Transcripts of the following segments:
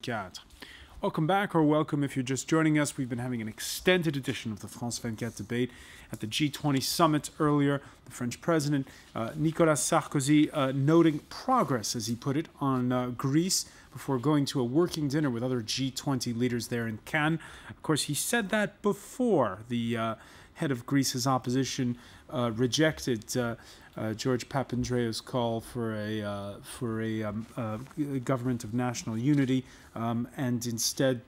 24. Welcome back, or welcome if you're just joining us. We've been having an extended edition of the France 24 debate at the G20 summit earlier. The French president, Nicolas Sarkozy, noting progress, as he put it, on Greece before going to a working dinner with other G20 leaders there in Cannes. Of course, he said that before the head of Greece's opposition rejected George Papandreou's call for a government of national unity, and instead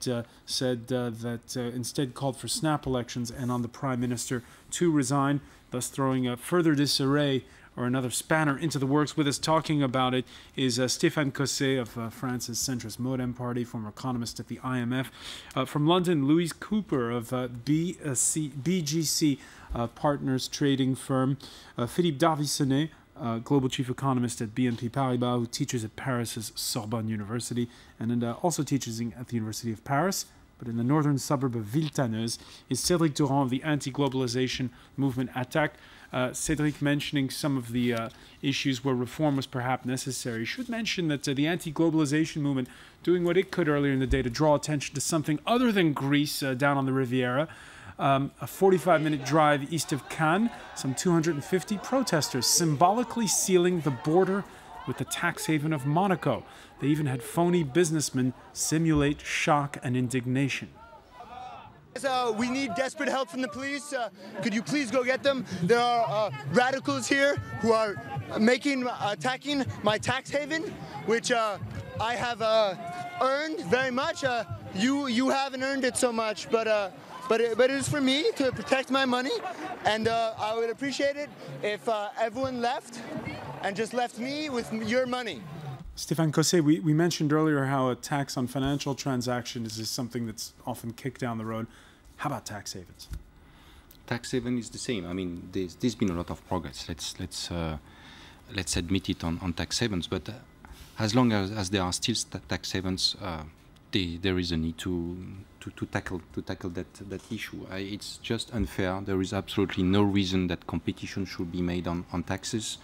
instead called for snap elections and on the prime minister to resign, thus throwing a further disarray or another spanner into the works. With us talking about it is Stéphane Cosset of France's centrist Modem party, former economist at the IMF. From London, Louise Cooper of BGC Partners trading firm. Philippe Davison, global chief economist at BNP Paribas, who teaches at Paris's Sorbonne University and also teaches at the University of Paris. But in the northern suburb of Villetaneuse is Cédric Durand of the anti-globalization movement ATTAC. Cédric, mentioning some of the issues where reform was perhaps necessary, should mention that the anti-globalization movement doing what it could earlier in the day to draw attention to something other than Greece down on the Riviera. A 45-minute drive east of Cannes, some 250 protesters symbolically sealing the border with the tax haven of Monaco. They even had phony businessmen simulate shock and indignation. We need desperate help from the police. Could you please go get them? There are radicals here who are attacking my tax haven, which I have earned very much. You haven't earned it so much, but it is for me to protect my money, and I would appreciate it if everyone left and just left me with your money. Stéphane Cosset, we mentioned earlier how a tax on financial transactions is something that's often kicked down the road. How about tax havens? Tax haven is the same. I mean, there's been a lot of progress. Let's admit it on tax havens. But as long as there are still tax havens, there is a need to tackle that issue. It's just unfair. There is absolutely no reason that competition should be made on taxes.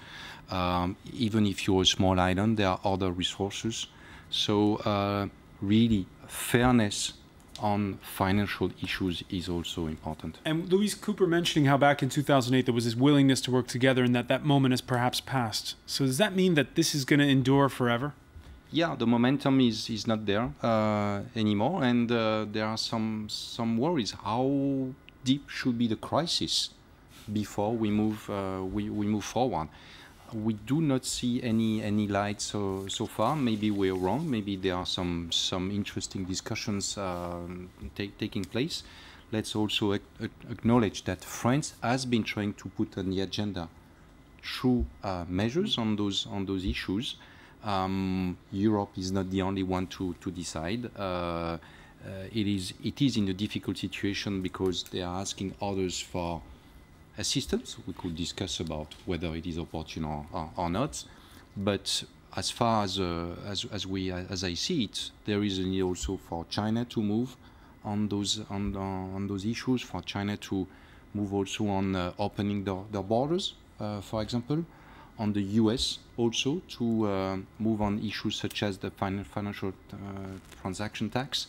Even if you're a small island, there are other resources. So really, fairness on financial issues is also important. And Louise Cooper mentioning how back in 2008 there was this willingness to work together and that moment has perhaps passed. So does that mean that this is going to endure forever? Yeah, the momentum is not there anymore, and there are some worries. How deep should be the crisis before we move forward? We do not see any light so far. Maybe we're wrong. Maybe there are some interesting discussions taking place. Let's also acknowledge that France has been trying to put on the agenda true measures on those issues. Europe is not the only one to decide. It is in a difficult situation because they are asking others for assistance. We could discuss about whether it is opportune or not. But as far as I see it, there is a need also for China to move on those issues. For China to move also on opening their borders, for example. On the US also to move on issues such as the financial transaction tax.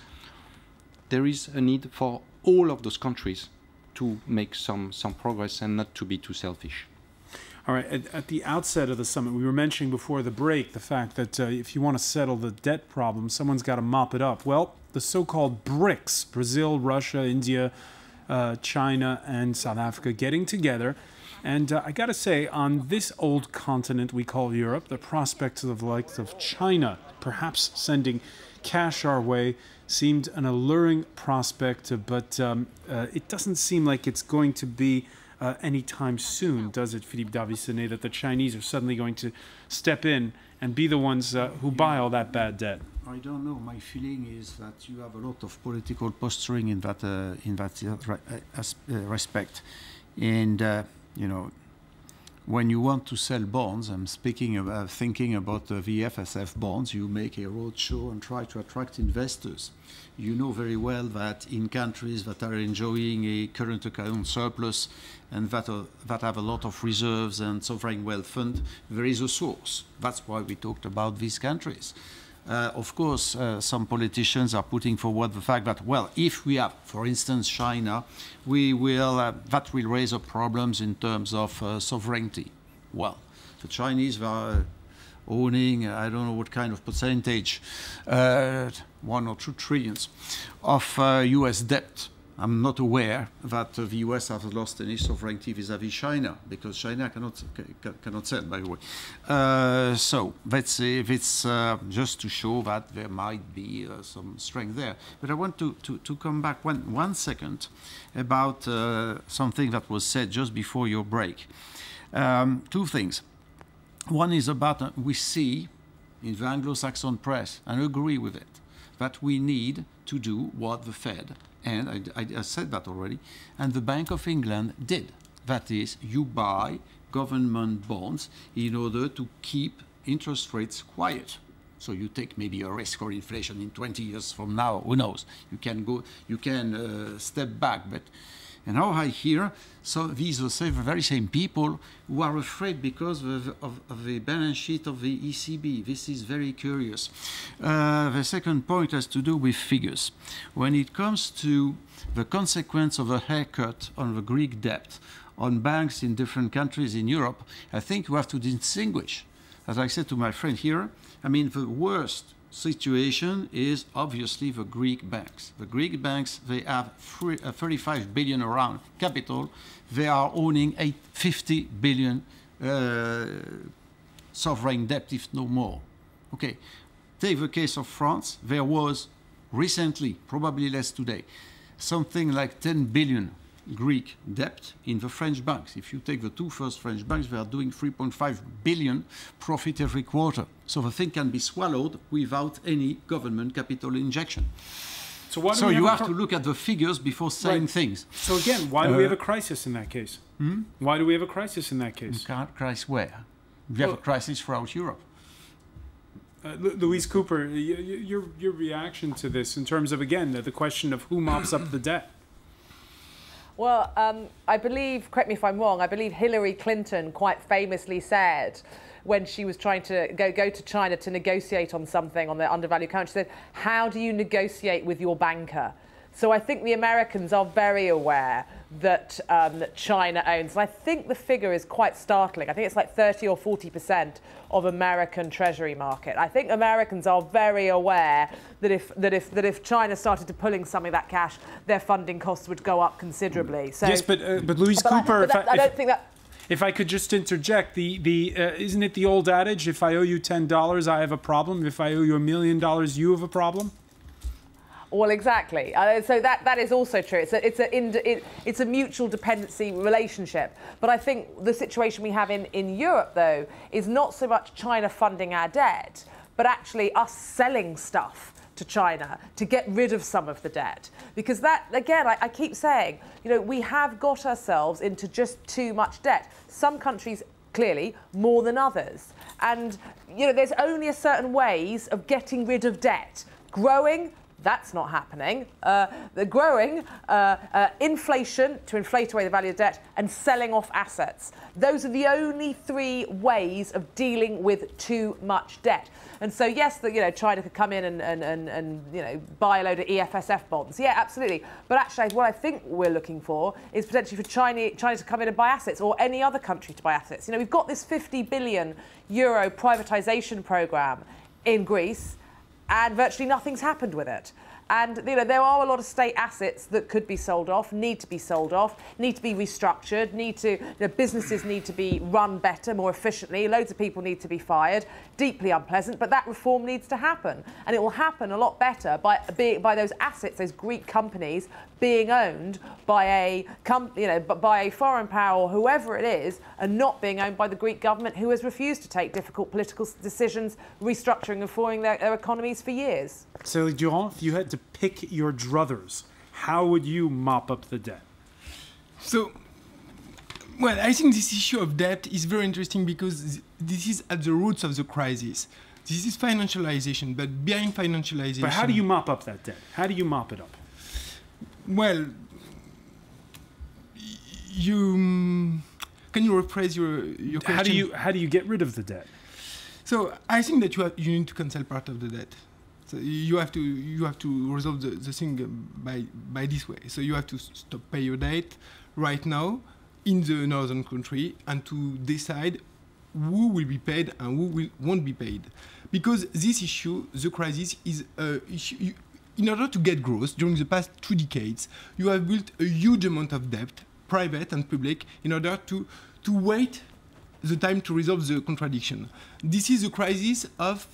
There is a need for all of those countries to make some progress and not to be too selfish. All right, at the outset of the summit, we were mentioning before the break the fact that if you want to settle the debt problem, someone's got to mop it up. Well, the so-called BRICS, Brazil, Russia, India, China, and South Africa getting together. And I got to say, on this old continent we call Europe, the prospects of the likes of China perhaps sending cash our way seemed an alluring prospect, but it doesn't seem like it's going to be anytime soon, does it, Philippe Davison, that the Chinese are suddenly going to step in and be the ones who buy all that bad debt? I don't know. My feeling is that you have a lot of political posturing in that respect. And you know, when you want to sell bonds, I'm thinking about the VFSF bonds, you make a roadshow and try to attract investors. You know very well that in countries that are enjoying a current account surplus and that have a lot of reserves and sovereign wealth fund, there is a source. That's why we talked about these countries. Of course, some politicians are putting forward the fact that, well, if we have, for instance, China, we will, that will raise up problems in terms of sovereignty. Well, the Chinese are owning, I don't know what kind of percentage, 1 or 2 trillions of US debt. I'm not aware that the US has lost any sovereignty vis-à-vis China, because China cannot sell, by the way. So let's say if it's just to show that there might be some strength there. But I want to come back one second about something that was said just before your break. 2 things. One is about, we see in the Anglo-Saxon press, and agree with it, that we need to do what the Fed, and I said that already, and the Bank of England did. That is, you buy government bonds in order to keep interest rates quiet. So you take maybe a risk for inflation in 20 years from now, who knows? You can step back, but and now I hear, so these are the very same people who are afraid because of the balance sheet of the ECB. This is very curious. The second point has to do with figures. When it comes to the consequence of a haircut on the Greek debt on banks in different countries in Europe, I think you have to distinguish. As I said to my friend here, I mean, the worst situation is obviously the Greek banks. The Greek banks, they have 35 billion around capital. They are owning 50 billion sovereign debt, if no more. Okay, take the case of France. There was recently, probably less today, something like 10 billion Greek debt in the French banks. If you take the 2 first French banks, they are doing 3.5 billion profit every quarter. So the thing can be swallowed without any government capital injection. So you have to look at the figures before saying things. So again, why do we have a crisis in that case? Why do we have a crisis in that case? Crisis where? We have a crisis throughout Europe. Louise Cooper, your reaction to this in terms of, again, the question of who mops up the debt? Well, I believe, correct me if I'm wrong, I believe Hillary Clinton quite famously said when she was trying to go to China to negotiate on something on the undervalued currency, she said, how do you negotiate with your banker? So I think the Americans are very aware that, that China owns, and I think the figure is quite startling. I think it's like 30 or 40% of American treasury market. I think Americans are very aware that if China started to pulling some of that cash, their funding costs would go up considerably. So, yes, but Louise Cooper, I don't think that. If I could just interject, isn't it the old adage, if I owe you $10, I have a problem. If I owe you $1 million, you have a problem? Well, exactly. So that is also true. It's a mutual dependency relationship. But I think the situation we have in Europe, though, is not so much China funding our debt, but actually us selling stuff to China to get rid of some of the debt. Because that, again, I keep saying, you know, we have got ourselves into just too much debt. Some countries, clearly, more than others. And, you know, there's only a certain ways of getting rid of debt. Growing, that's not happening. The growing, inflation to inflate away the value of debt, and selling off assets. Those are the only 3 ways of dealing with too much debt. And so, yes, China could come in and buy a load of EFSF bonds. Yeah, absolutely. But actually, what I think we're looking for is potentially for China to come in and buy assets, or any other country to buy assets. You know, we've got this 50 billion euro privatisation programme in Greece, and virtually nothing's happened with it. And you know, there are a lot of state assets that could be sold off, need to be sold off, need to be restructured, businesses need to be run better, more efficiently, loads of people need to be fired, deeply unpleasant, but that reform needs to happen. And it will happen a lot better by those assets, those Greek companies, being owned by a foreign power or whoever it is, and not being owned by the Greek government, who has refused to take difficult political decisions, restructuring and reforming their economies for years. So, Durand, if you had to pick your druthers, how would you mop up the debt? So, well, I think this issue of debt is very interesting because this is at the roots of the crisis. This is financialization, but behind financialization... But how do you mop up that debt? How do you mop it up? Well, can you rephrase your question? How do you get rid of the debt? So I think that you need to cancel part of the debt. So you have to resolve the thing by this way. So you have to stop pay your debt right now in the northern country and to decide who will be paid and who won't be paid. Because this issue, the crisis, is issue. In order to get growth during the past 2 decades, you have built a huge amount of debt, private and public, in order to wait the time to resolve the contradiction. This is a crisis of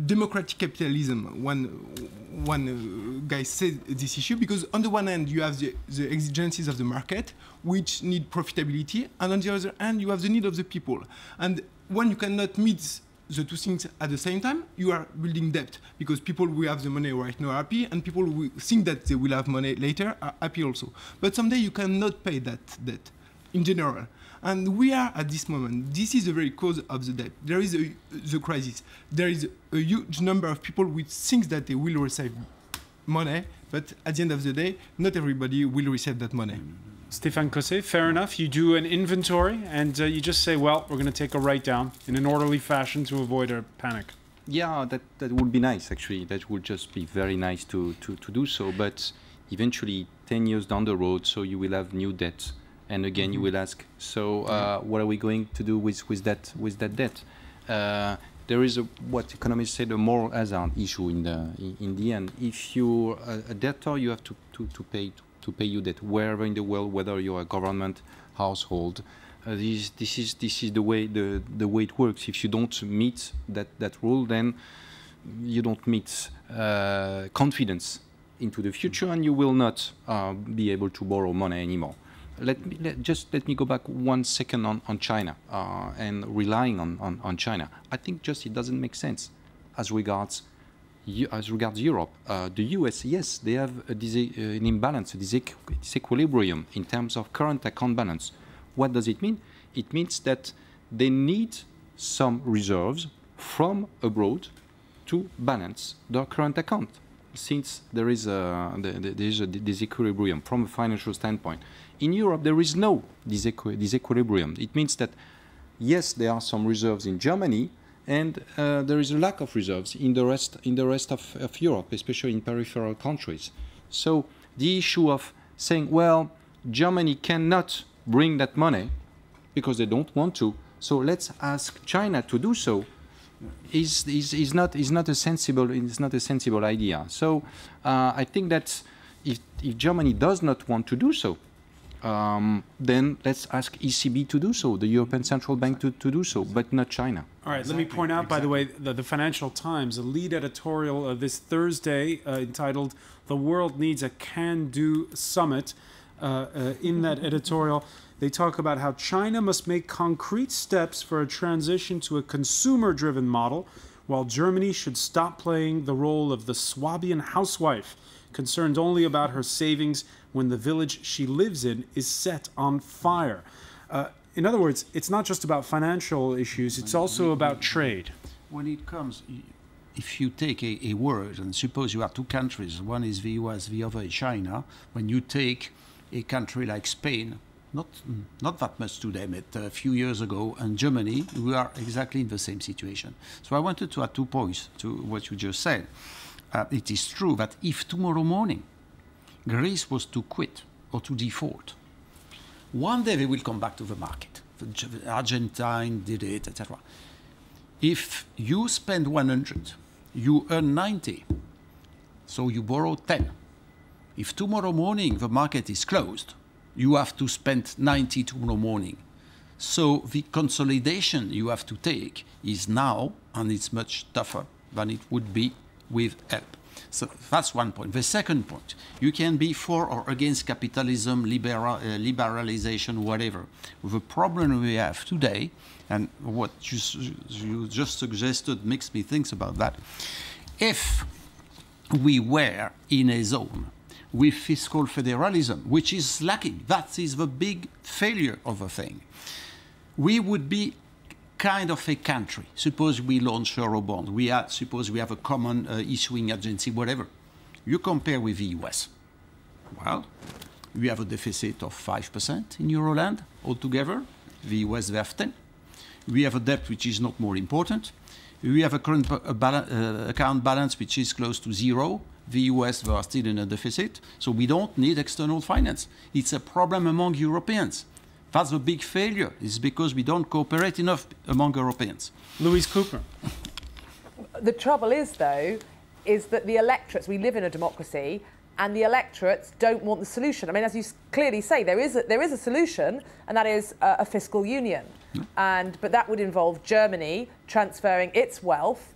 democratic capitalism. One guy said this issue because on the one hand you have the exigencies of the market which need profitability, and on the other hand you have the need of the people. And when you cannot meet the two things at the same time, you are building debt because people who have the money right now are happy and people who think that they will have money later are happy also. But someday you cannot pay that debt in general. And we are at this moment. This is the very cause of the debt. There is the crisis. There is a huge number of people who think that they will receive money, but at the end of the day, not everybody will receive that money. Stéphane Cosset, fair enough. You do an inventory and you just say, well, we're going to take a write-down in an orderly fashion to avoid a panic. Yeah, that would be nice, actually. That would just be very nice to do so. But eventually, 10 years down the road, so you will have new debt. And again, you will ask, so what are we going to do with that debt? There is what economists say, the moral hazard issue in the end. If you're a debtor, you have to pay your debt wherever in the world, whether you're a government, household. This is the way it works. If you don't meet that rule, then you don't meet confidence into the future, and you will not be able to borrow money anymore. Let me go back 1 second on China and relying on China. I think just it doesn't make sense as regards Europe. The US, yes, they have an imbalance, a disequilibrium in terms of current account balance. What does it mean? It means that they need some reserves from abroad to balance their current account, since there is a disequilibrium from a financial standpoint. In Europe, there is no disequilibrium. It means that, yes, there are some reserves in Germany, and there is a lack of reserves in the rest of Europe, especially in peripheral countries. So the issue of saying, well, Germany cannot bring that money because they don't want to, so let's ask China to do so, is not a sensible idea. So I think that if Germany does not want to do so, then let's ask ECB to do so, the European Central Bank to do so, but not China. All right, let me point out, by the way, the Financial Times, a lead editorial this Thursday entitled "The World Needs a Can-Do Summit." In that editorial, they talk about how China must make concrete steps for a transition to a consumer-driven model, while Germany should stop playing the role of the Swabian housewife, concerned only about her savings when the village she lives in is set on fire. In other words, it's not just about financial issues, it's also about trade. When it comes, if you take a word, and suppose you have two countries, one is the US, the other is China, when you take a country like Spain, not that much today, but a few years ago, and Germany, we are exactly in the same situation. So I wanted to add 2 points to what you just said. It is true that if tomorrow morning Greece was to quit or to default, one day they will come back to the market. The Argentine did it, etc. If you spend 100, you earn 90, so you borrow 10. If tomorrow morning the market is closed, you have to spend 90 tomorrow morning. So the consolidation you have to take is now, and it's much tougher than it would be with help. So that's one point. The second point, you can be for or against capitalism, liberalization, whatever. The problem we have today, and what you just suggested makes me think about that. If we were in a zone with fiscal federalism, which is lacking, that is the big failure of the thing, we would be kind of a country. Suppose we launch Eurobond. Suppose we have a common issuing agency, whatever. You compare with the US. Well, we have a deficit of 5% in Euroland altogether. The US, they have 10. We have a debt which is not more important. We have a current account balance which is close to zero. The US, they are still in a deficit. So we don't need external finance. It's a problem among Europeans. That's a big failure. It's because we don't cooperate enough among Europeans. Louise Cooper. The trouble is, though, is that the electorates, we live in a democracy, and the electorates don't want the solution. I mean, as you clearly say, there is a solution, and that is a fiscal union. But that would involve Germany transferring its wealth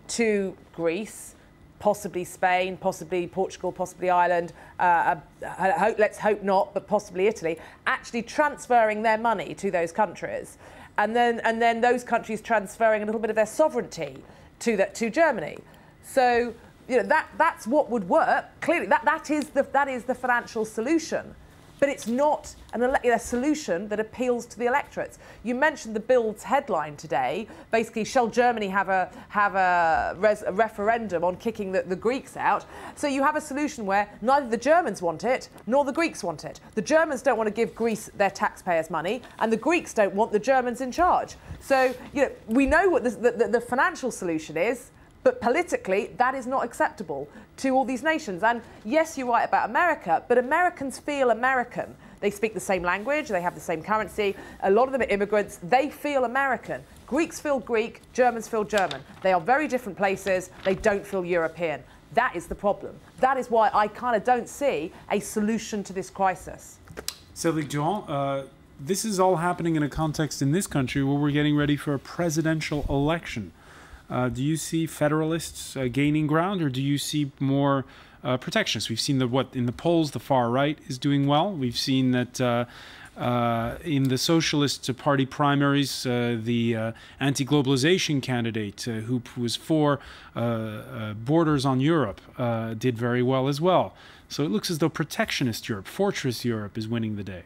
to Greece, possibly Spain, possibly Portugal, possibly Ireland, let's hope not, but possibly Italy, actually transferring their money to those countries. And then those countries transferring a little bit of their sovereignty to Germany. So that's what would work. Clearly, that is the financial solution. But it's not a solution that appeals to the electorates. You mentioned the Bild's headline today. Basically, shall Germany have a referendum on kicking the Greeks out? So you have a solution where neither the Germans want it nor the Greeks want it. The Germans don't want to give Greece their taxpayers' money, and the Greeks don't want the Germans in charge. So we know what the financial solution is. But politically, that is not acceptable to all these nations. And yes, you're right about America, but Americans feel American. They speak the same language, they have the same currency. A lot of them are immigrants. They feel American. Greeks feel Greek, Germans feel German. They are very different places. They don't feel European. That is the problem. That is why I kind of don't see a solution to this crisis. Cédric Durand, this is all happening in a context in this country where we're getting ready for a presidential election. Do you see federalists gaining ground, or do you see more protectionists? We've seen in the polls, the far right is doing well. We've seen that in the Socialist Party primaries, the anti-globalization candidate who was for borders on Europe did very well as well. So it looks as though protectionist Europe, fortress Europe, is winning the day.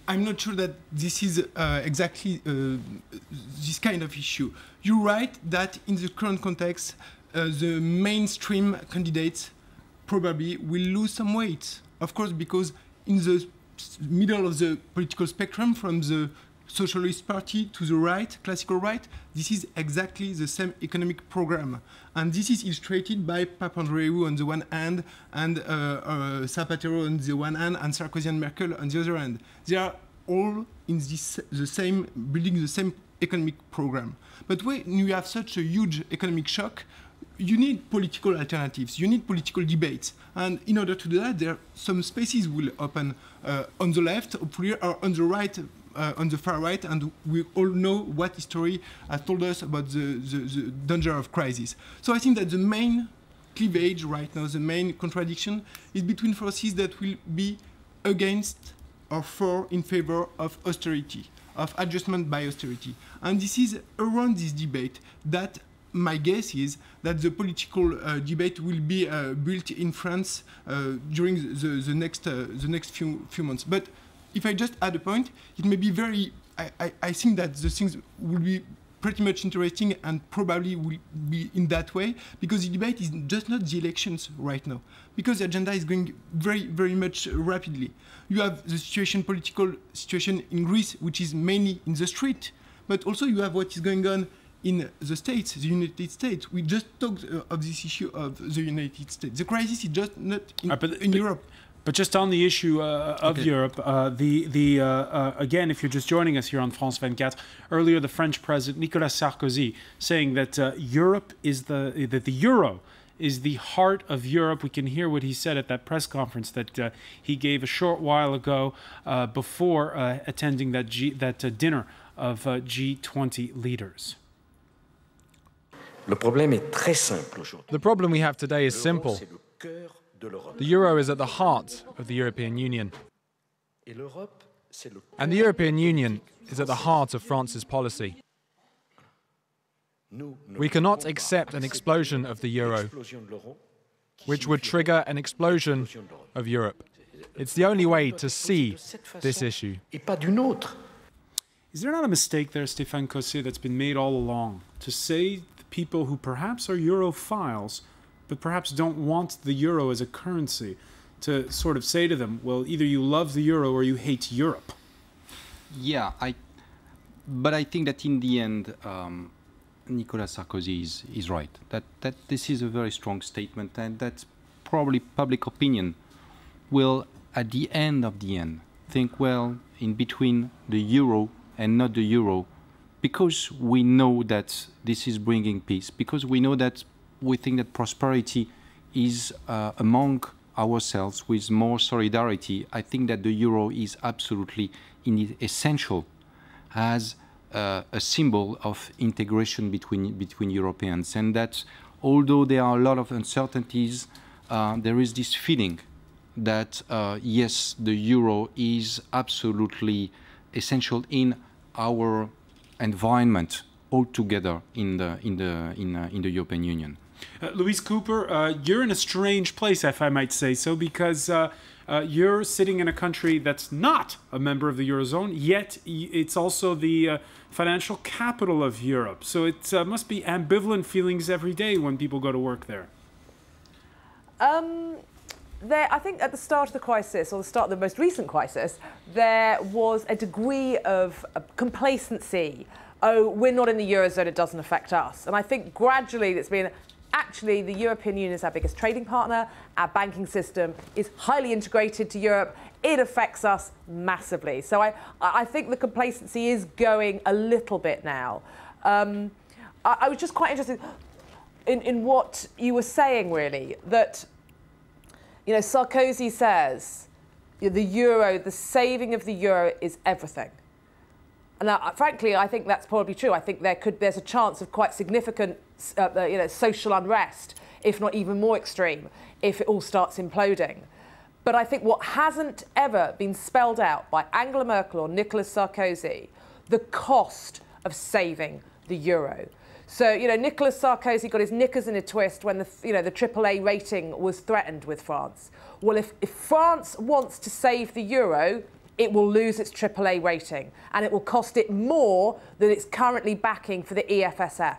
I'm not sure that this is exactly this kind of issue. You're right that in the current context, the mainstream candidates probably will lose some weight. Of course, because in the middle of the political spectrum, from the Socialist Party to the right, classical right, this is exactly the same economic program. And this is illustrated by Papandreou on the one hand, and Zapatero on the one hand, and Sarkozy and Merkel on the other hand. They are all in building the same economic program. But when you have such a huge economic shock, you need political alternatives, you need political debates. And in order to do that, some spaces will open on the left, hopefully, or on the right, on the far right, and we all know what history has told us about the danger of crisis. So I think that the main cleavage right now, the main contradiction, is between forces that will be against or in favor of austerity, of adjustment by austerity. And this is around this debate that my guess is that the political debate will be built in France during the next few months. But if I just add a point, it may be I think that the things will be pretty much interesting and probably will be in that way, because the debate is just not the elections right now, because the agenda is going very, very much rapidly. You have the political situation in Greece, which is mainly in the street, but also you have what is going on in the States, the United States. We just talked of this issue of the United States. The crisis is just not in Europe. But just on the issue of Europe, again, if you're just joining us here on France 24, earlier the French president Nicolas Sarkozy saying that the euro is the heart of Europe. We can hear what he said at that press conference that he gave a short while ago before attending that dinner of G20 leaders. The problem we have today is simple. The euro is at the heart of the European Union. And the European Union is at the heart of France's policy. We cannot accept an explosion of the euro, which would trigger an explosion of Europe. It's the only way to see this issue. Is there not a mistake there, Stéphane Cossé, that's been made all along, to say the people who perhaps are Europhiles but perhaps don't want the euro as a currency, to sort of say to them, well, either you love the euro or you hate Europe? Yeah, but I think that in the end, Nicolas Sarkozy is right. That this is a very strong statement, and that probably public opinion will, at the end of the end, think, well, in between the euro and not the euro, because we know that this is bringing peace, because we know that we think that prosperity is among ourselves with more solidarity. I think that the euro is absolutely essential as a symbol of integration between Europeans, and that although there are a lot of uncertainties, there is this feeling that yes, the euro is absolutely essential in our environment altogether in the European Union. Louise Cooper, you're in a strange place, if I might say so, because you're sitting in a country that's not a member of the Eurozone, yet it's also the financial capital of Europe. So it must be ambivalent feelings every day when people go to work there. I think at the start of the crisis, or the start of the most recent crisis, there was a degree of complacency. Oh, we're not in the Eurozone, it doesn't affect us. And I think gradually it's been, actually, the European Union is our biggest trading partner. Our banking system is highly integrated to Europe. It affects us massively. So I think the complacency is going a little bit now. I was just quite interested in what you were saying, really, that, you know, Sarkozy says the euro, the saving of the euro is everything. And now, frankly, I think that's probably true. I think there's a chance of quite significant social unrest, if not even more extreme, if it all starts imploding. But I think what hasn't ever been spelled out by Angela Merkel or Nicolas Sarkozy, the cost of saving the euro. So, you know, Nicolas Sarkozy got his knickers in a twist when the AAA rating was threatened with France. Well, if France wants to save the euro, it will lose its AAA rating, and it will cost it more than it's currently backing for the EFSF.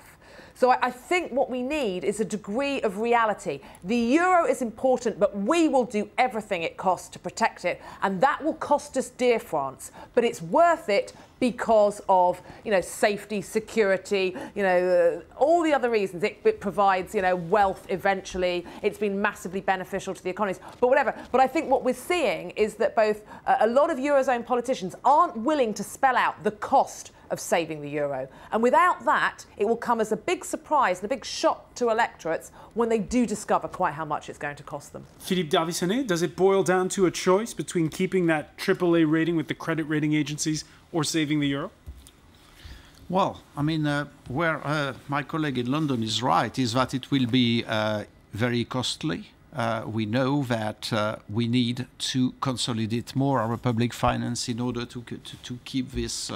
So I think what we need is a degree of reality. The euro is important, but we will do everything it costs to protect it, and that will cost us dear, France. But it's worth it because of, you know, safety, security, you know, all the other reasons. It provides, you know, wealth eventually. It's been massively beneficial to the economies, but whatever. But I think what we're seeing is that both a lot of Eurozone politicians aren't willing to spell out the cost of saving the euro. And without that, it will come as a big surprise and a big shock to electorates when they do discover quite how much it's going to cost them. Philippe Davison, does it boil down to a choice between keeping that AAA rating with the credit rating agencies or saving the euro? Well, I mean, where my colleague in London is right is that it will be very costly. We know that we need to consolidate more our public finance in order to keep this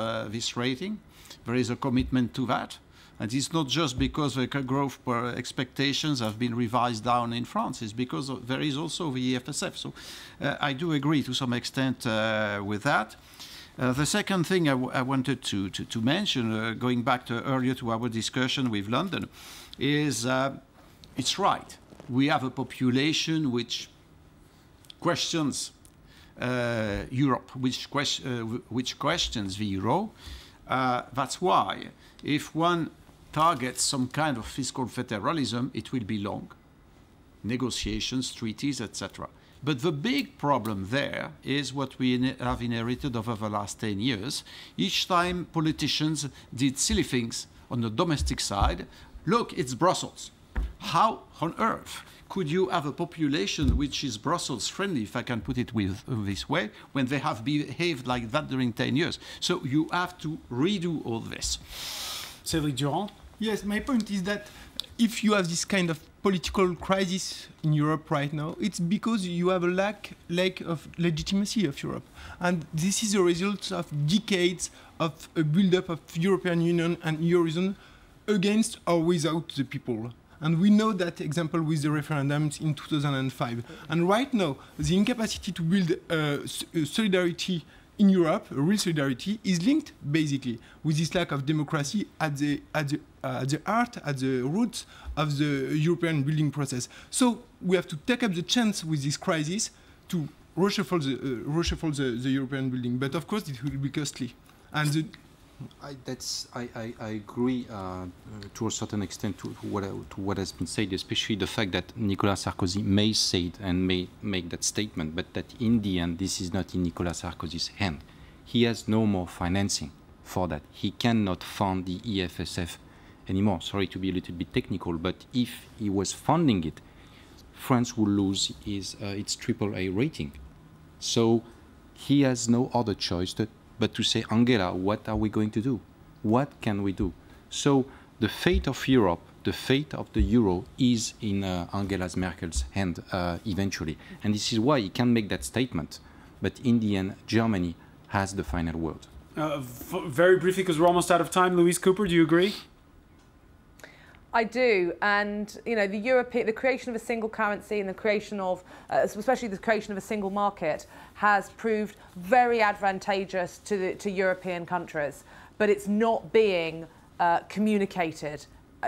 rating. There is a commitment to that. And it's not just because the growth expectations have been revised down in France. It's because there is also the EFSF. So I do agree to some extent with that. The second thing I wanted to mention, going back earlier to our discussion with London, is it's right. We have a population which questions Europe, which questions the euro. That's why if one targets some kind of fiscal federalism, it will be long. Negotiations, treaties, etc. But the big problem there is what we have inherited over the last 10 years. Each time politicians did silly things on the domestic side, look, it's Brussels. How on earth could you have a population which is Brussels friendly, if I can put it this way, when they have behaved like that during 10 years? So you have to redo all this. Cédric Durand? Yes, my point is that if you have this kind of political crisis in Europe right now, it's because you have a lack of legitimacy of Europe. And this is a result of decades of a build-up of European Union and Eurozone against or without the people. And we know that example with the referendums in 2005. And right now, the incapacity to build solidarity in Europe, a real solidarity, is linked basically with this lack of democracy at the heart, at the roots of the European building process. So we have to take up the chance with this crisis to reshuffle the European building. But of course, it will be costly. And I agree to a certain extent to what has been said, especially the fact that Nicolas Sarkozy may say it and may make that statement, but that in the end this is not in Nicolas Sarkozy's hand. He has no more financing for that. He cannot fund the EFSF anymore. Sorry to be a little bit technical, but if he was funding it, France will lose its AAA rating. So he has no other choice but to say, Angela, what are we going to do? What can we do? So the fate of Europe, the fate of the euro is in Angela Merkel's hand eventually. And this is why he can make that statement. But in the end, Germany has the final word. Very briefly, because we're almost out of time, Louise Cooper, do you agree? I do, and you know, the creation of a single currency and the creation of, especially the creation of a single market, has proved very advantageous to European countries. But it's not being communicated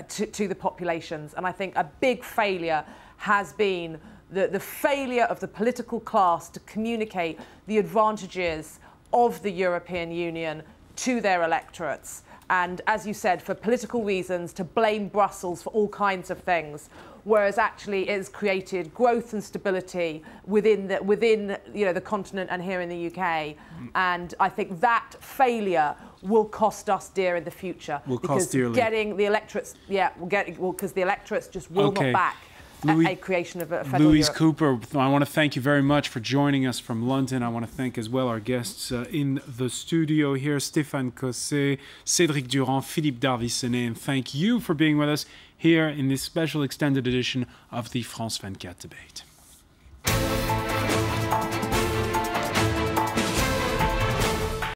to the populations, and I think a big failure has been the failure of the political class to communicate the advantages of the European Union to their electorates. And as you said, for political reasons, to blame Brussels for all kinds of things, whereas actually it has created growth and stability within the continent and here in the UK. And I think that failure will cost us dear in the future. Will cost dearly. Getting the electorates, because the electorates just will not back a creation of a federal Louise Europe. Cooper, I want to thank you very much for joining us from London. I want to thank as well our guests in the studio here, Stéphane Cosset, Cédric Durand, Philippe Davison, and thank you for being with us here in this special extended edition of the France 24 debate.